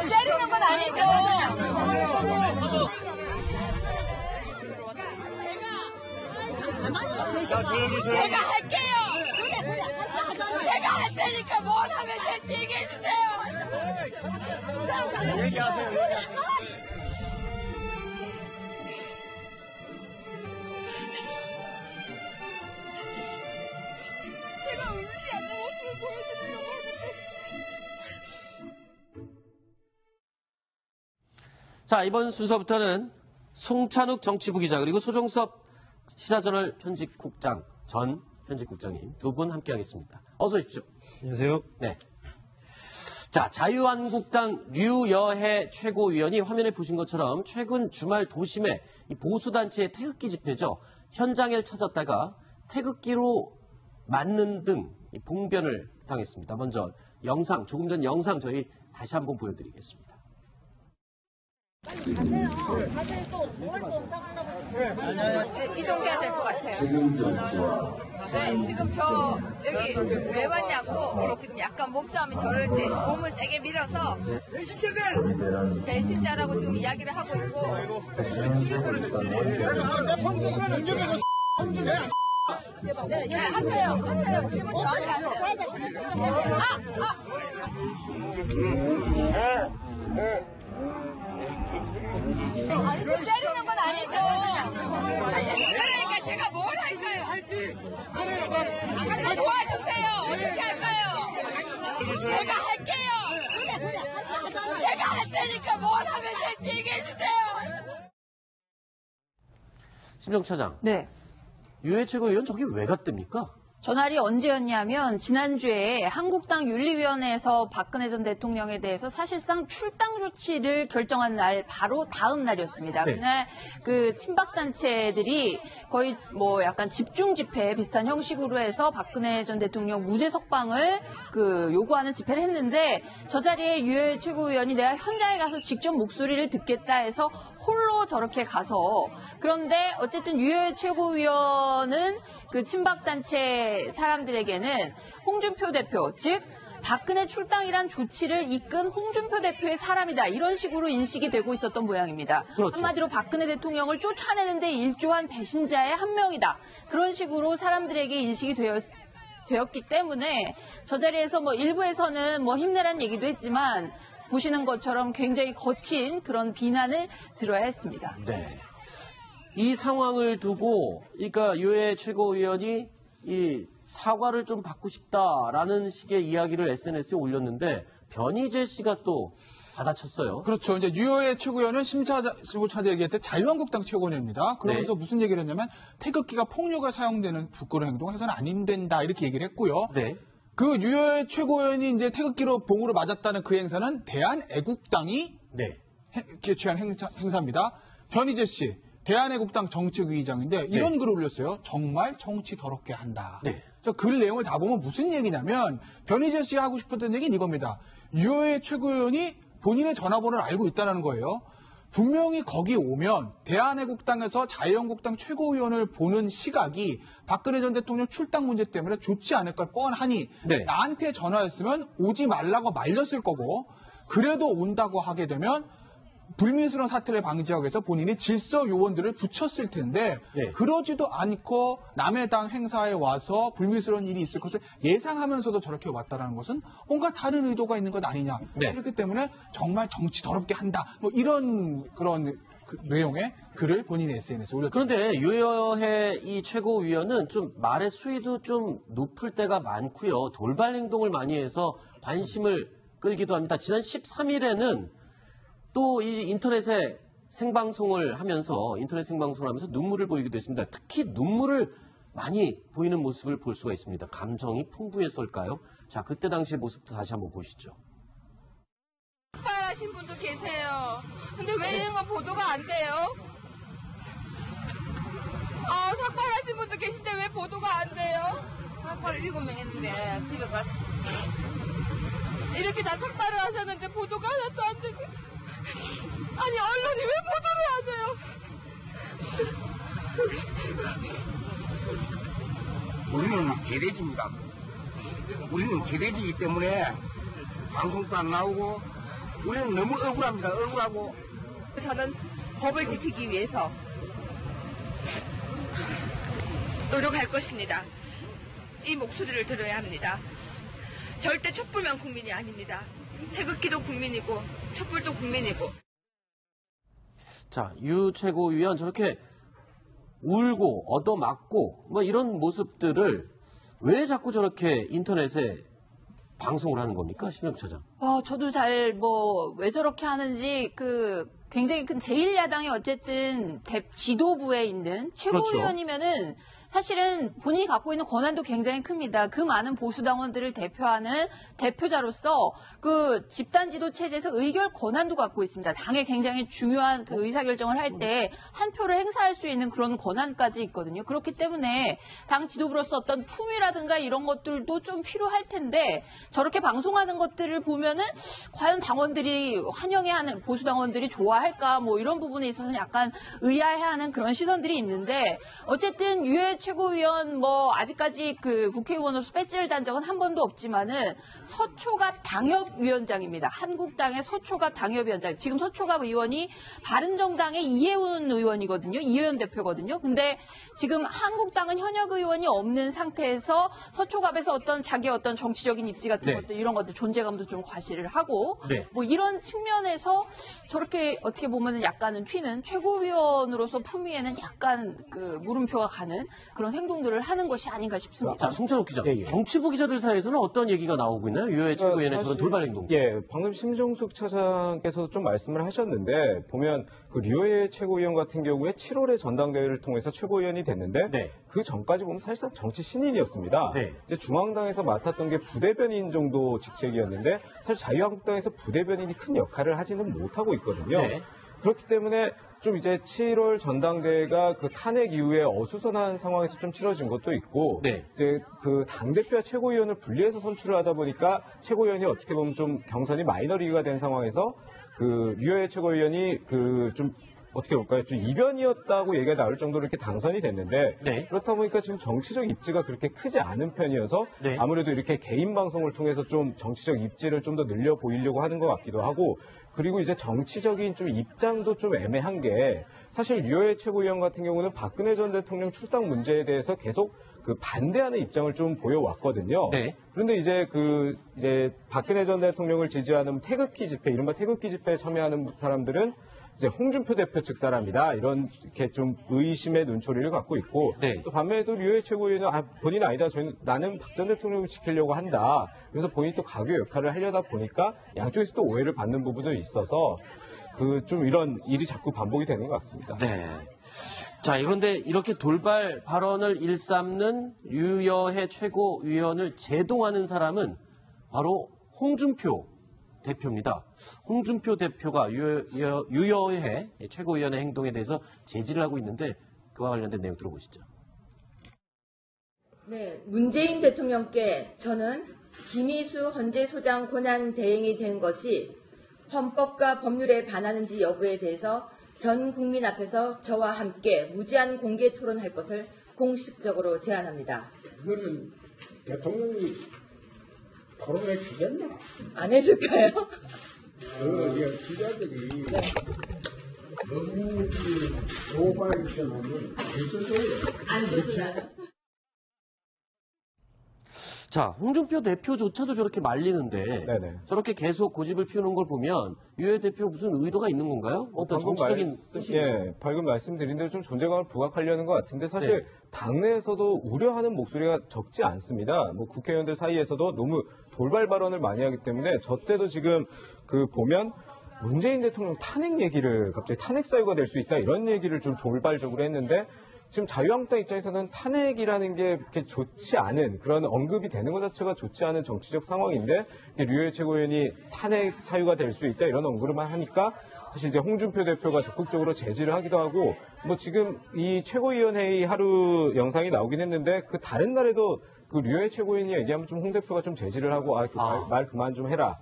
때리는 건 아니죠. 제가 할게요. 제가 할 테니까 뭘 하면 될지 얘기해 주세요. 얘기하세요. 제가 울지 않는 모습을 보여드리려고 하는데. 자, 이번 순서부터는 송찬욱 정치부 기자 그리고 소종섭 시사저널 편집국장 전 편집국장님 두 분 함께하겠습니다. 어서 오십시오. 안녕하세요. 네. 자, 자유한국당 류여해 최고위원이 화면에 보신 것처럼 최근 주말 도심에 이 보수단체의 태극기 집회죠. 현장을 찾았다가 태극기로 맞는 등 봉변을 당했습니다. 먼저 영상, 조금 전 영상 저희 다시 한번 보여드리겠습니다. 빨리 가세요. 가세요. 또 뭘 또 따가려고. 이동해야 될 것 같아요. 네, 지금 저 여기 왜 왔냐고 지금 약간 몸싸움이 저를 이제 몸을 세게 밀어서 배신자라고 지금 이야기를 하고 있고. 네, 하세요. 질문 저한테 하세요. 아니, 지금 때리는 건 아니죠. 그러니까 제가 뭘 할까요? 도와주세요. 어떻게 할까요? 제가 할게요. 제가 할 테니까 뭘 하면 될지 얘기해 주세요. 심정 차장. 네. 유해 최고위원 저기 왜 갔답니까? 전날이 언제였냐면 지난주에 한국당 윤리위원회에서 박근혜 전 대통령에 대해서 사실상 출당 조치를 결정한 날 바로 다음 날이었습니다. 네. 그날 그 친박단체들이 거의 뭐 약간 집중 집회 비슷한 형식으로 해서 박근혜 전 대통령 무죄 석방을 요구하는 집회를 했는데 저 자리에 유해 최고위원이 내가 현장에 가서 직접 목소리를 듣겠다 해서 홀로 저렇게 가서 그런데 어쨌든 유해 최고위원은 그 친박단체 사람들에게는 홍준표 대표, 즉 박근혜 출당이란 조치를 이끈 홍준표 대표의 사람이다. 이런 식으로 인식이 되고 있었던 모양입니다. 그렇죠. 한마디로 박근혜 대통령을 쫓아내는데 일조한 배신자의 한 명이다. 그런 식으로 사람들에게 인식이 되었기 때문에 저 자리에서 뭐 일부에서는 뭐 힘내라는 얘기도 했지만 보시는 것처럼 굉장히 거친 그런 비난을 들어야 했습니다. 네. 이 상황을 두고, 그러니까 유해 최고위원이 이 사과를 좀 받고 싶다라는 식의 이야기를 SNS에 올렸는데 변희재 씨가 또 받아쳤어요. 그렇죠. 이제 유해 최고위원은 심차자 얘기할 때 자유한국당 최고위원입니다. 그러면서 네. 무슨 얘기를 했냐면 태극기가 폭력에 사용되는 부끄러운 행동을 해서는 안 된다 이렇게 얘기를 했고요. 네. 그 유해 최고위원이 이제 태극기로 봉으로 맞았다는 그 행사는 대한애국당이 네. 개최한 행사입니다. 변희재 씨. 대한애국당 정책위의장인데 이런 글을 올렸어요. 정말 정치 더럽게 한다. 네. 저 글 내용을 다 보면 무슨 얘기냐면 변희재 씨가 하고 싶었던 얘기는 이겁니다. 유해 최고위원이 본인의 전화번호를 알고 있다는 거예요. 분명히 거기 오면 대한애국당에서 자유한국당 최고위원을 보는 시각이 박근혜 전 대통령 출당 문제 때문에 좋지 않을 걸 뻔하니 네. 나한테 전화했으면 오지 말라고 말렸을 거고 그래도 온다고 하게 되면 불미스러운 사태를 방지하기 위해서 본인이 질서 요원들을 붙였을 텐데 네. 그러지도 않고 남의 당 행사에 와서 불미스러운 일이 있을 것을 예상하면서도 저렇게 왔다는 것은 뭔가 다른 의도가 있는 것 아니냐. 네. 그렇기 때문에 정말 정치 더럽게 한다. 뭐 이런 그런 내용의 글을 본인의 SNS에 올렸습니다. 그런데 유여해 이 최고위원은 좀 말의 수위도 좀 높을 때가 많고요. 돌발 행동을 많이 해서 관심을 끌기도 합니다. 지난 13일에는 또 이 인터넷 생방송을 하면서 눈물을 보이기도 했습니다. 특히 눈물을 많이 보이는 모습을 볼 수가 있습니다. 감정이 풍부했을까요? 자, 그때 당시의 모습도 다시 한번 보시죠. 삭발하신 분도 계세요. 근데 왜 이런 건 보도가 안 돼요? 삭발하신 분도 계신데 왜 보도가 안 돼요? 삭발을 7명 했는데 집에 이렇게 다 삭발을 하셨는데 보도가 하나도 안 되고 있어요. 아니 언론이 왜 보도를 안 해요? 우리는 개돼지입니다. 우리는 개돼지이기 때문에 방송도 안 나오고 우리는 너무 억울합니다. 억울하고. 저는 법을 지키기 위해서 노력할 것입니다. 이 목소리를 들어야 합니다. 절대 촛불만 국민이 아닙니다. 태극기도 국민이고 촛불도 국민이고. 자, 유 최고위원 저렇게 울고 얻어맞고 뭐 이런 모습들을 왜 자꾸 저렇게 인터넷에 방송을 하는 겁니까? 심영구 차장. 저도 잘 왜 저렇게 하는지 굉장히 큰 제1야당의 어쨌든 지도부에 있는 최고위원이면은 사실은 본인이 갖고 있는 권한도 굉장히 큽니다. 그 많은 보수당원들을 대표하는 대표자로서 그 집단지도 체제에서 의결 권한도 갖고 있습니다. 당에 굉장히 중요한 그 의사결정을 할 때 한 표를 행사할 수 있는 그런 권한까지 있거든요. 그렇기 때문에 당 지도부로서 어떤 품위라든가 이런 것들도 좀 필요할 텐데 저렇게 방송하는 것들을 보면은 과연 당원들이 환영해하는 보수당원들이 좋아할까 뭐 이런 부분에 있어서는 약간 의아해하는 그런 시선들이 있는데 어쨌든 유해 최고위원 아직까지 그 국회의원으로서 배지를 단 적은 한 번도 없지만은 서초갑 당협위원장입니다. 한국당의 서초갑 당협위원장. 지금 서초갑 의원이 바른정당의 이해운 의원이거든요. 이해운 대표거든요. 근데 지금 한국당은 현역 의원이 없는 상태에서 서초갑에서 자기의 어떤 정치적인 입지 같은 것들 이런 것들 존재감도 좀 과시를 하고 이런 측면에서 저렇게 어떻게 보면은 약간은 튀는 최고위원으로서 품위에는 약간 그 물음표가 가는 그런 행동들을 하는 것이 아닌가 싶습니다. 자, 송찬욱 기자. 정치부 기자들 사이에서는 어떤 얘기가 나오고 있나요? 유해 최고위원의 저런 돌발 행동. 방금 심정숙 차장께서도 좀 말씀을 하셨는데 보면 그 류해 최고위원 같은 경우에 7월에 전당대회를 통해서 최고위원이 됐는데 그 전까지 보면 사실상 정치 신인이었습니다. 이제 중앙당에서 맡았던 게 부대변인 정도 직책이었는데 사실 자유한국당에서 부대변인이 큰 역할을 하지는 못하고 있거든요. 그렇기 때문에 좀 이제 7월 전당대회가 그 탄핵 이후에 어수선한 상황에서 좀 치러진 것도 있고, 이제 그 당대표와 최고위원을 분리해서 선출을 하다 보니까 최고위원이 어떻게 보면 좀 경선이 마이너리그가 된 상황에서 그 류해 최고위원이 좀 어떻게 볼까요? 좀 이변이었다고 얘기가 나올 정도로 이렇게 당선이 됐는데 그렇다 보니까 지금 정치적 입지가 그렇게 크지 않은 편이어서 아무래도 이렇게 개인 방송을 통해서 좀 정치적 입지를 좀 더 늘려 보이려고 하는 것 같기도 하고 그리고 이제 정치적인 좀 입장도 좀 애매한 게 사실 류해 최고위원 같은 경우는 박근혜 전 대통령 출당 문제에 대해서 계속 그 반대하는 입장을 좀 보여왔거든요. 그런데 이제 이제 박근혜 전 대통령을 지지하는 태극기 집회, 이른바 태극기 집회에 참여하는 사람들은 이제 홍준표 대표 측 사람이다 이렇게 좀 의심의 눈초리를 갖고 있고 또 반면에도 류해 최고위원은 본인 아니다 나는 박 전 대통령을 지키려고 한다 그래서 본인이 또 가교 역할을 하려다 보니까 양쪽에서 또 오해를 받는 부분도 있어서 좀 이런 일이 자꾸 반복이 되는 것 같습니다. 자, 그런데 이렇게 돌발 발언을 일삼는 유여해 최고위원을 제동하는 사람은 바로 홍준표 대표입니다. 홍준표 대표가 유여해 최고위원의 행동에 대해서 제지를 하고 있는데 그와 관련된 내용 들어보시죠. 네, 문재인 대통령께 저는 김희수 헌재소장 권한 대행이 된 것이 헌법과 법률에 반하는지 여부에 대해서 전 국민 앞에서 저와 함께 무제한 공개 토론할 것을 공식적으로 제안합니다. 그거는 대통령이 토론해 주겠나? 안 해줄까요? 기자들이 너무 오버액션하면 안 됩니다. 자, 홍준표 대표조차도 저렇게 말리는데 저렇게 계속 고집을 피우는 걸 보면 유해 대표 무슨 의도가 있는 건가요? 어떤 정치적인 뜻이? 방금 말씀드린 대로 좀 존재감을 부각하려는 것 같은데 사실 당내에서도 우려하는 목소리가 적지 않습니다. 국회의원들 사이에서도 너무 돌발 발언을 많이 하기 때문에 저 때도 지금 보면 문재인 대통령 탄핵 얘기를 갑자기 탄핵 사유가 될 수 있다 이런 얘기를 좀 돌발적으로 했는데 지금 자유한국당 입장에서는 탄핵이라는 게 그렇게 좋지 않은 그런 언급이 되는 것 자체가 좋지 않은 정치적 상황인데 류해 최고위원이 탄핵 사유가 될 수 있다 이런 언급만 하니까 사실 이제 홍준표 대표가 적극적으로 제지를 하기도 하고 지금 이 최고위원회의 하루 영상이 나오긴 했는데 그 다른 날에도 그 류해 최고위원이 얘기하면 좀 홍 대표가 좀 제지를 하고 말 그만 좀 해라.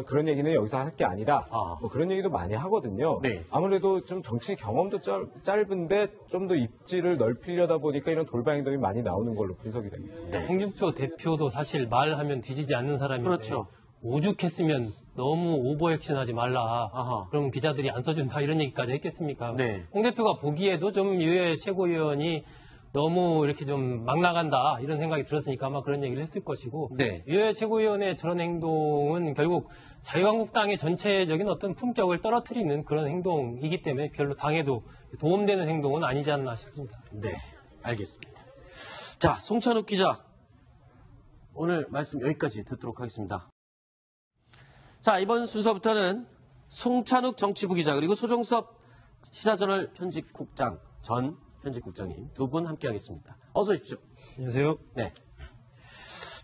그런 얘기는 여기서 할 게 아니다. 그런 얘기도 많이 하거든요. 아무래도 좀 정치 경험도 짧은데 좀 더 입지를 넓히려다 보니까 이런 돌발 행동이 많이 나오는 걸로 분석이 됩니다. 홍준표 대표도 사실 말하면 뒤지지 않는 사람인데 오죽했으면 너무 오버액션하지 말라. 아하. 그럼 기자들이 안 써준다 이런 얘기까지 했겠습니까? 네. 홍 대표가 보기에도 좀 유해 최고위원이 너무 이렇게 좀 막 나간다 이런 생각이 들었으니까 아마 그런 얘기를 했을 것이고 네. 유해 최고위원의 저런 행동은 결국 자유한국당의 전체적인 어떤 품격을 떨어뜨리는 그런 행동이기 때문에 별로 당에도 도움되는 행동은 아니지 않나 싶습니다. 네, 알겠습니다. 자, 송찬욱 기자, 오늘 말씀 여기까지 듣도록 하겠습니다. 자, 이번 순서부터는 송찬욱 정치부 기자 그리고 소종섭 시사저널 편집국장 전 편집국장님 두 분 함께하겠습니다. 어서 오십시오. 안녕하세요. 네.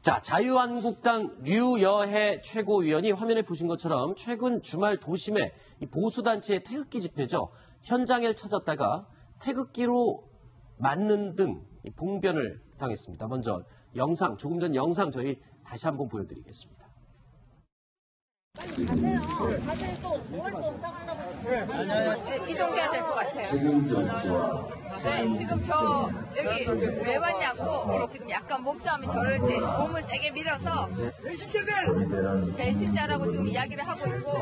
자, 자유한국당 류여해 최고위원이 화면에 보신 것처럼 최근 주말 도심에 이 보수단체의 태극기 집회죠. 현장을 찾았다가 태극기로 맞는 등 봉변을 당했습니다. 먼저 영상, 조금 전 영상 저희 다시 한번 보여드리겠습니다. 빨리 가세요. 가세요. 또 뭘 또 부탁하려고 이동해야 될 것 같아요. 네, 지금 저 여기 왜 왔냐고 지금 약간 몸싸움이 저를 이제 몸을 세게 밀어서 배신자라고 지금 이야기를 하고 있고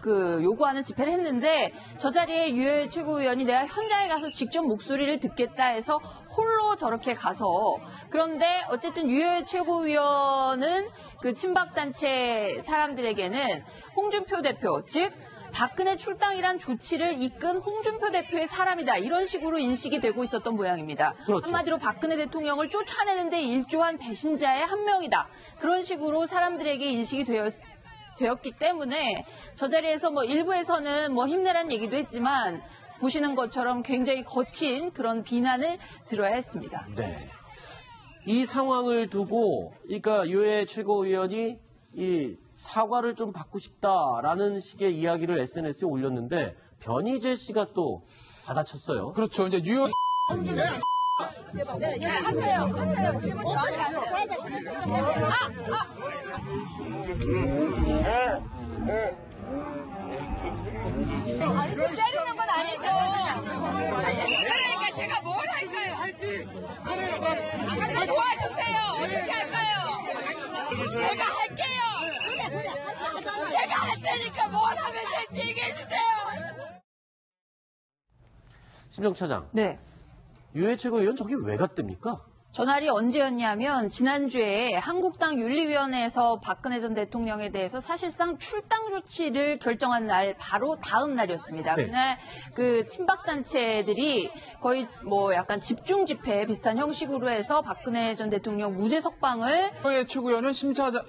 그 요구하는 집회를 했는데 저 자리에 유해 최고위원이 내가 현장에 가서 직접 목소리를 듣겠다 해서 홀로 저렇게 가서 그런데 어쨌든 유해 최고위원은 그 친박단체 사람들에게는 홍준표 대표 즉 박근혜 출당이란 조치를 이끈 홍준표 대표의 사람이다. 이런 식으로 인식이 되고 있었던 모양입니다. 그렇죠. 한마디로 박근혜 대통령을 쫓아내는데 일조한 배신자의 한 명이다. 그런 식으로 사람들에게 인식이 되었기 때문에 저 자리에서 뭐 일부에서는 뭐 힘내라는 얘기도 했지만 보시는 것처럼 굉장히 거친 그런 비난을 들어야 했습니다. 네. 이 상황을 두고 그러니까 유해 최고위원이 이 사과를 좀 받고 싶다라는 식의 이야기를 SNS에 올렸는데 변희재 씨가 또 받아쳤어요. 그렇죠. 이제 뉴욕 네, 하세요. 질문 저한테 하세요. 아니, 지금 때리는 건 아니죠. 그러니까 제가 뭘 할까요? 도와주세요. 어떻게 할까요? 제가 할게요. 제가 할 테니까 뭘 하면 될지 얘기해 주세요. 심정 차장. 네. 유해 최고위원 저기 왜 갔답니까? 전날이 언제였냐면 지난주에 한국당 윤리위원회에서 박근혜 전 대통령에 대해서 사실상 출당 조치를 결정한 날 바로 다음 날이었습니다. 네. 그날 그 친박단체들이 거의 뭐 약간 집중 집회 비슷한 형식으로 해서 박근혜 전 대통령 무죄 석방을 유해 최고위원은 심사차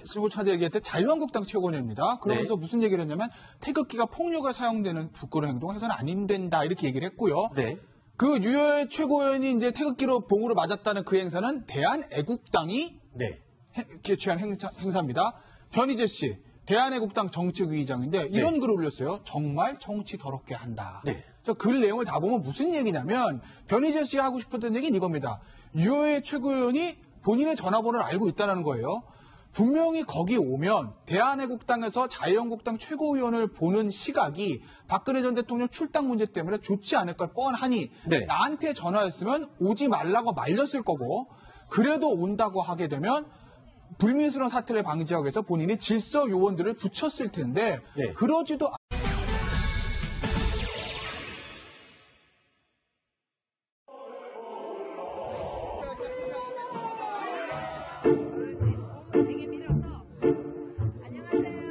얘기할 때 자유한국당 최고위원입니다. 그러면서 네. 무슨 얘기를 했냐면 태극기가 폭력에 사용되는 부끄러운 행동을 해서는 안 된다 이렇게 얘기를 했고요. 네. 그 유해 최고위원이 이제 태극기로 봉으로 맞았다는 그 행사는 대한애국당이 네. 개최한 행사입니다. 변희재 씨, 대한애국당 정책위의장인데 이런 네. 글을 올렸어요. 정말 정치 더럽게 한다. 네. 저 글 내용을 다 보면 무슨 얘기냐면 변희재 씨가 하고 싶었던 얘기는 이겁니다. 유해 최고위원이 본인의 전화번호를 알고 있다는 거예요. 분명히 거기 오면 대한애국당에서 자유한국당 최고위원을 보는 시각이 박근혜 전 대통령 출당 문제 때문에 좋지 않을 걸 뻔하니 네. 나한테 전화했으면 오지 말라고 말렸을 거고 그래도 온다고 하게 되면 불미스러운 사태를 방지하기 위해서 본인이 질서 요원들을 붙였을 텐데 네. 그러지도 되게 밀어서 안녕하세요.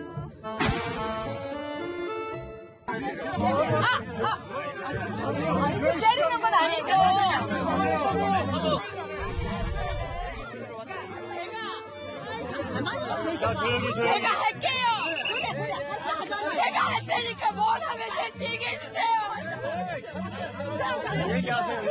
아니, 지금 때리는 건 아니죠. 제가 할게요. 제가 할 테니까 뭘 하면 될지 얘기해 주세요. 얘기하세요.